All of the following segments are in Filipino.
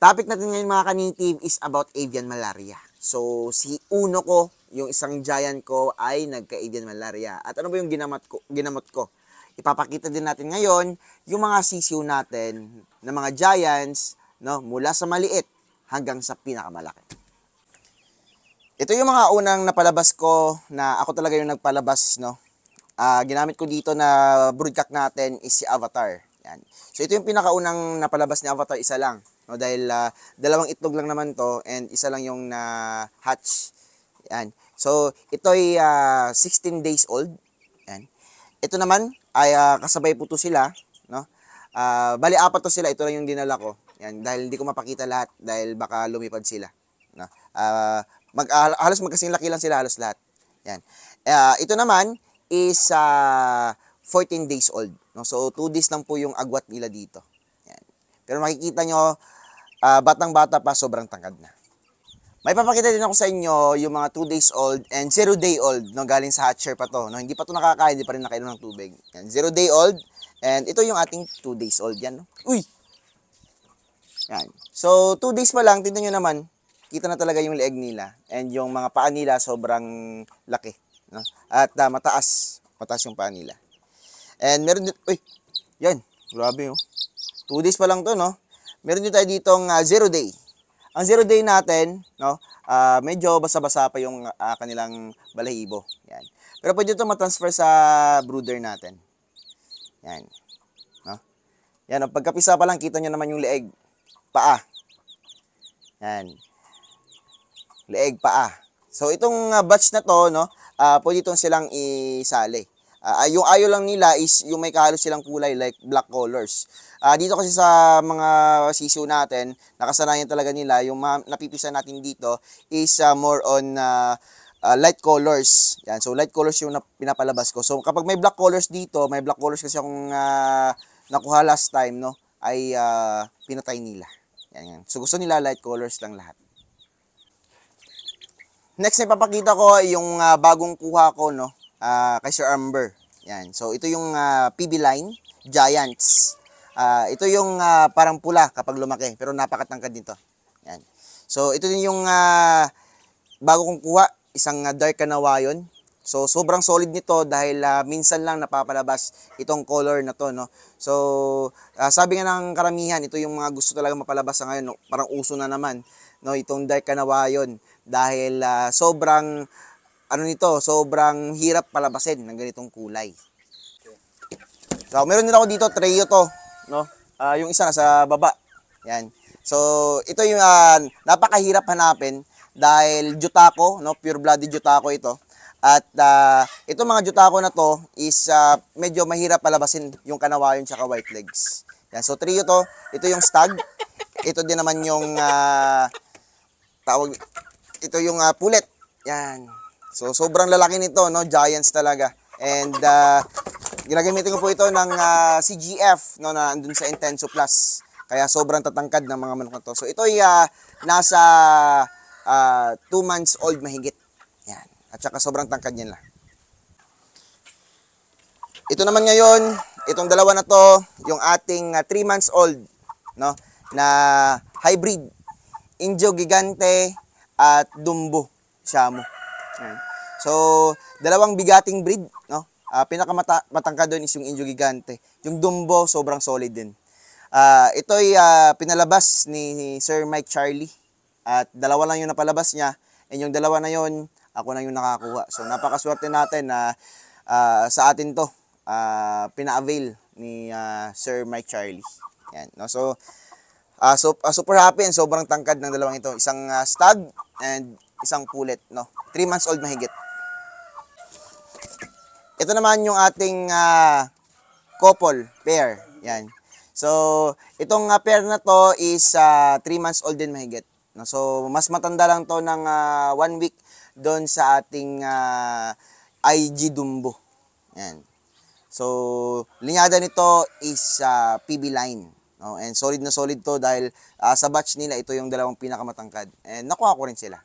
Topic natin ngayon mga ka-native is about avian malaria. So, si Uno ko, yung isang giant ko, ay nagka-avian malaria. At ano ba yung ginamot ko? Ipapakita din natin ngayon yung mga sisiw natin na mga giants, no, mula sa maliit hanggang sa pinakamalaki. Ito yung mga unang napalabas ko na ako talaga yung nagpalabas, no. Ginamit ko dito na broodcock natin is si Avatar. Yan. So ito yung pinakaunang napalabas ni Avatar, isa lang, no, dahil dalawang itlog lang naman to and isa lang yung na hatch. Yan. So ito ay 16 days old. Yan. Ito naman ay kasabay po to sila, no. Bali apat to sila, ito lang yung dinala ko. Yan, dahil hindi ko mapakita lahat dahil baka lumipad sila, no. Halos magkasing laki lang sila halos lahat. Yan. Ito naman is 14 days old. No? So, 2 days lang po yung agwat nila dito. Yan. Pero makikita nyo, batang-bata pa, sobrang tangkad na. May papakita din ako sa inyo yung mga 2 days old and 0 day old. No? Galing sa hatcher pa to. No? Hindi pa to nakakain, hindi pa rin nakainom ng tubig. Yan. 0 day old. And ito yung ating 2 days old. Yan. No? Uy! Yan. So, 2 days pa lang, tingnan nyo naman, kita na talaga yung leeg nila. And yung mga paa nila, sobrang laki. No? At mataas yung paa nila. And meron din, uy, yan, grabe oh. 2 days pa lang to, no? Meron din tayo ditong 0 day. Ang 0 day natin, no, medyo basa-basa pa yung kanilang balahibo. Yan. Pero pwede ito matransfer sa brooder natin. Yan. No? Yan, pagkapisa pa lang, kita nyo naman yung leeg. Paa. Yan. Leeg, paa. So, itong batch na to, no, pwede itong silang isali. Yung ayaw lang nila is yung may kahalos silang kulay like black colors. Dito kasi sa mga sisiw natin, nakasanayan talaga nila, yung napipisa natin dito is more on light colors. Yan, so light colors yung pinapalabas ko. So kapag may black colors dito, may black colors kasi akong nakuha last time, no, ay pinatay nila. Yan. So gusto nila light colors lang lahat. Next na ipapakita ko yung bagong kuha ko, no, kay Sir Amber. Yan. So, ito yung PB line, Giants. Ito yung parang pula kapag lumaki, pero napakatangkad nito. Yan. So, ito din yung bago kong kuha, isang dark kanawayon. So, sobrang solid nito dahil minsan lang napapalabas itong color na to, no. So, sabi nga ng karamihan, ito yung mga gusto talaga mapalabas sa ngayon, no? Parang uso na naman, no, itong dark kanawayon dahil sobrang sobrang hirap palabasin ng ganitong kulay. So, meron din ako dito, trio to, no? Yung isa nasa baba. Yan. So, ito yung napakahirap hanapin dahil jutako, no? Pure-blooded jutako ito. At itong mga jutako na to is medyo mahirap palabasin yung kanawayon tsaka white legs. Yan. So, trio to. Ito yung stag. Ito din naman yung ito yung pulet. Yan. So, sobrang lalaki nito, no? Giants talaga. And, ginagamitin ko po ito ng CGF, no? Na andun sa Intenso Plus. Kaya sobrang tatangkad ng mga manok na to. So, ito ay nasa 2 months old mahigit. Yan. At saka sobrang tangkad niyan lang. Ito naman ngayon, itong dalawa na to, yung ating 3 months old, no? Na hybrid. Indio Gigante at Dumbo Shamu. So, dalawang bigating breed, no? Pinakamatangkad doon is yung Indio Gigante. Yung Dumbo, sobrang solid din. Ito ay pinalabas ni Sir Mike Charlie. At dalawa lang yung napalabas niya. And yung dalawa na yon, ako na yung nakakuha. So, napakaswerte natin na sa atin to, pina-avail ni Sir Mike Charlie. Yan, no? So, super happy and sobrang tangkad ng dalawang ito. Isang stag and isang pulet, no? 3 months old mahigit. Ito naman yung ating couple, pair. Yan. So, itong pair na to is 3 months old din mahigit. No? So, mas matanda lang to ng 1 week doon sa ating IG Dumbo. Yan. So, linyada nito is PB line. No? And solid na solid to dahil sa batch nila, ito yung dalawang pinakamatangkad. And nakuha ko rin sila.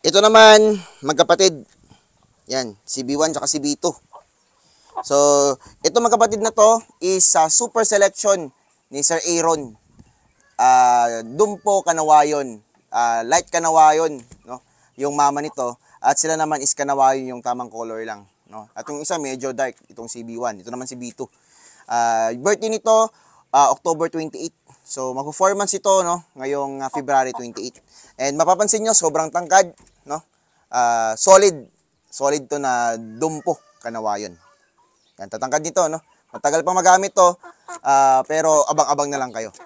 Ito naman, magkapatid. Yan, si B1 at si B2. So, ito magkapatid na to is super selection ni Sir Aaron. Dumpo Kanawayon, light Kanawayon, no? Yung mama nito, at sila naman is Kanawayon yung tamang color lang, no? At yung isa medyo dark, itong si B1, ito naman si B2. Birthday nito, October 28. So mag-4 months ito, no? Ngayong February 28. And mapapansin nyo, sobrang tangkad, no? Solid to na Dumpo Kanawayon. Yan, tatangkad nito, no? Matagal pa magamit to, pero abang-abang na lang kayo.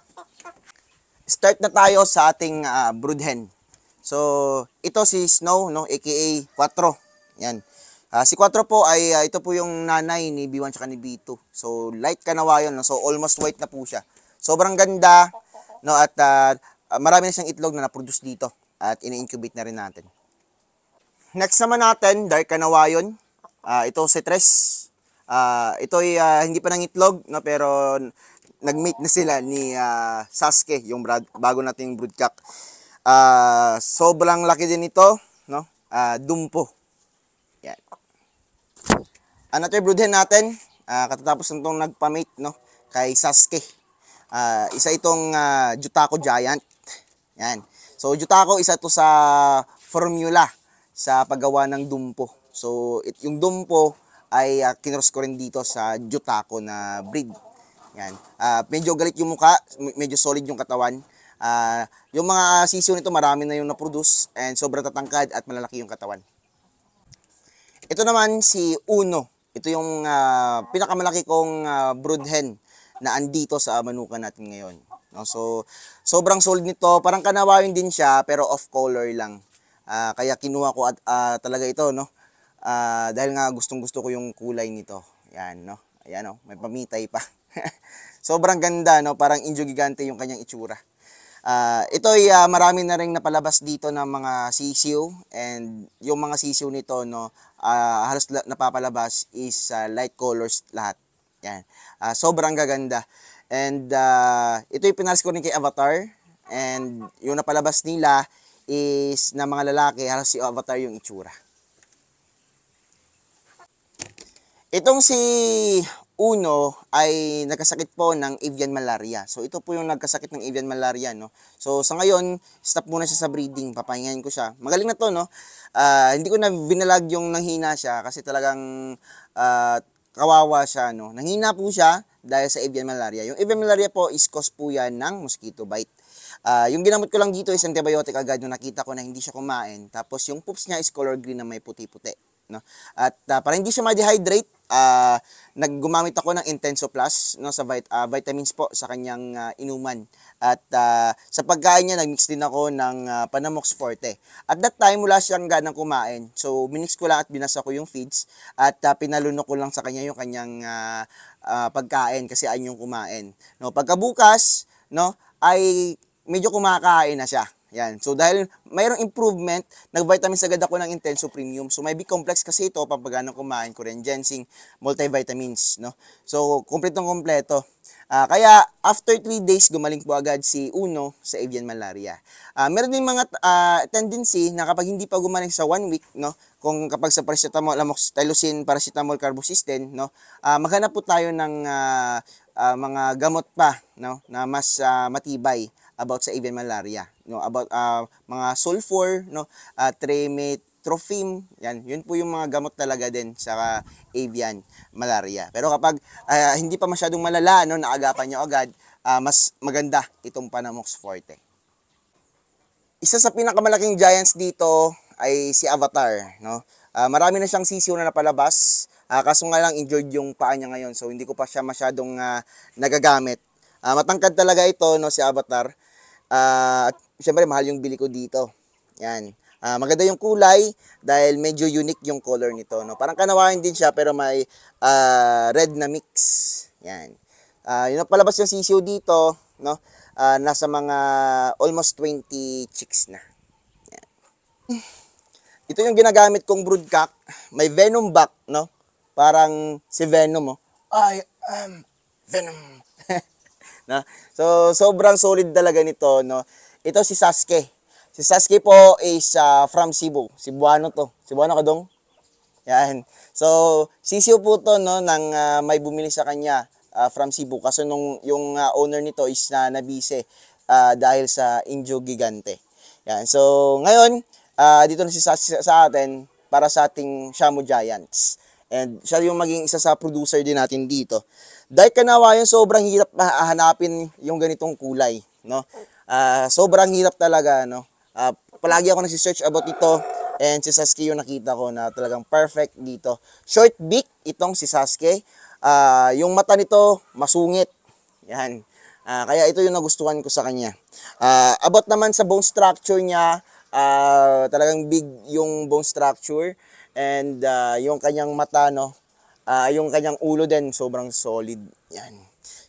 Start na tayo sa ating brood hen. So, ito si Snow, no, aka 4. Yan. Si 4 po ay ito po yung nanay ni B1 at ni B2. So, light Kanawayon, no? So almost white na po siya. Sobrang ganda, no, at marami na siyang itlog na na-produce dito at ini-incubate na rin natin. Next naman natin, dark Kanawayon. Ito si Tres. Ito ay hindi pa nangitlog, no, pero nag-mate na sila ni Sasuke, yung bago nating broodcock. Sobrang laki din ito, no? Dumpo. Yan. Another brood hen natin, katatapos nitong nagpa-mate, no, kay Sasuke. Isa itong Jutako Giant. Yan. So Jutako, isa to sa formula sa paggawa ng Dumpo. So yung Dumpo ay kinross ko rin dito sa Jutako na breed. Yan. Medyo galit yung mukha, medyo solid yung katawan. Yung mga sisiyo nito, marami na yung na-produce and sobrang tatangkad at malalaki yung katawan. Ito naman si Uno. Ito yung pinakamalaki kong brood hen na andito sa manukan natin ngayon. No? So, sobrang solid nito. Parang Kanawayon din siya, pero off color lang. Kaya kinuha ko talaga ito, no? Dahil nga gustong-gusto ko yung kulay nito. Yan, no? Ayan, no? May pamitay pa. Sobrang ganda, no? Parang Indio Gigante yung kanyang itsura. Ito ay marami na ring napalabas dito ng mga sisiw, and yung mga sisiw nito, no, halos napapalabas is light colors lahat. Yan. Sobrang gaganda. And ito yung pinalis ko rin kay Avatar, and yung napalabas nila is na mga lalaki, halos si Avatar yung itsura. Itong si Uno ay nagkasakit po ng avian malaria. So ito po yung nagkasakit ng avian malaria, no. So sa ngayon, stop muna siya sa breeding. Papahingahin ko siya. Magaling na to, no. Hindi ko na binalag yung nanghina siya kasi talagang kawawa siya, no. Nanghina po siya dahil sa avian malaria. Yung avian malaria po is cause po yan ng mosquito bite. Yung ginamot ko lang dito is antibiotic agad nung nakita ko na hindi siya kumain. Tapos yung poops niya is color green na may puti-puti, no. At para hindi siya ma-dehydrate, naggumamit ako ng Intenso Plus, no, sa vitamins po sa kanyang inuman. At sa pagkain niya, nagmix din ako ng Panamox Forte. At that time, wala siyang ganang kumain. So, minix ko lang at binasa ko yung feeds at pinalunok ko lang sa kanya yung kanyang pagkain kasi ayun yung kumain. No, pagkabukas, no, ay medyo kumakain na siya. Yan. So, dahil mayroong improvement, nag-vitamins agad ako ng Intenso Premium. So, may B-complex kasi ito, pampaganang kumain ko rin, ginseng, multivitamins, no? So, kompletong-kompleto. Kaya, after 3 days, gumaling po agad si Uno sa avian malaria. Meron din mga tendency na kapag hindi pa gumaling sa 1 week, no? Kung kapag sa paracetamol, amoxicillin, paracetamol, carbocysteine, no? Maghanap po tayo ng mga gamot pa, no? Na mas matibay about sa avian malaria, no, about mga sulfur, no, trimetoprim, yun po yung mga gamot talaga din sa avian malaria. Pero kapag hindi pa masyadong malala, no, naagapan nyo agad, mas maganda itong Panamox Forte. Isa sa pinakamalaking giants dito ay si Avatar, no. Marami na siyang sisiw na napalabas, kaso nga lang injured yung paa niya ngayon, so hindi ko pa siya masyadong nagagamit. Matangkad talaga ito, no, si Avatar. At syempre mahal yung bili ko dito. Yan. Maganda yung kulay dahil medyo unique yung color nito, no. Parang Kanawayon din siya pero may red na mix. Yan. Yung palabas yung sisiw dito, no. Nasa mga almost 20 chicks na. Yan. Ito yung ginagamit kong broodcock. May venom back, no. Parang si Venom, oh. I am Venom. No? So, sobrang solid talaga nito, no? Ito si Sasuke. Si Sasuke po is from Cebu. Cebuano to. Cebuano ka dong? Yan. So, sisiw po to, no, nang may bumili sa kanya from Cebu. Kaso yung owner nito is nabise. dahil sa Indio Gigante. Yan. So, ngayon, dito na si Sasuke sa atin para sa ating Shamu Giants. And siya yung maging isa sa producer din natin dito. Dahil kanawayan, sobrang hirap hanapin yung ganitong kulay, no? Sobrang hirap talaga, no? Palagi ako nagsi-search about ito, and si Sasuke yung nakita ko na talagang perfect dito. Short beak itong si Sasuke. Yung mata nito masungit. Yan. Kaya ito yung nagustuhan ko sa kanya. About naman sa bone structure niya, talagang big yung bone structure, and yung kanyang mata, no, yung kanyang ulo din sobrang solid. Yan.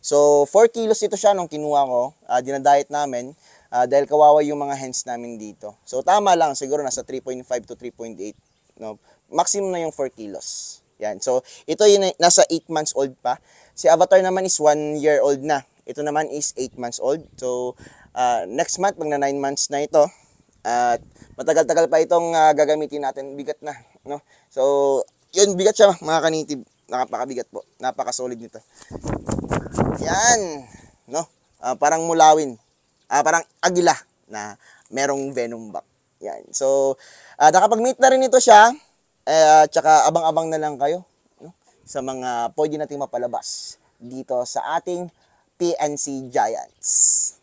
So 4 kilos ito siya nung kinuha ko, dinadiet namin, dahil kawawa yung mga hens namin dito. So tama lang, siguro nasa 3.5 to 3.8, no, maximum na yung 4 kilos. Yan. So ito yung nasa 8 months old pa. Si Avatar naman is 1 year old na. Ito naman is 8 months old. So next month magna 9 months na ito. At matagal-tagal pa itong gagamitin natin. Bigat na, no? So, yun, bigat siya, mga kanitib. Napakabigat po. Napaka-solid nito. Yan, no? Parang mulawin. Parang agila na merong venom back. Yan. So, nakapag-meet na rin ito siya. Tsaka abang-abang na lang kayo, no, sa mga pwede nating mapalabas dito sa ating PNC Giants.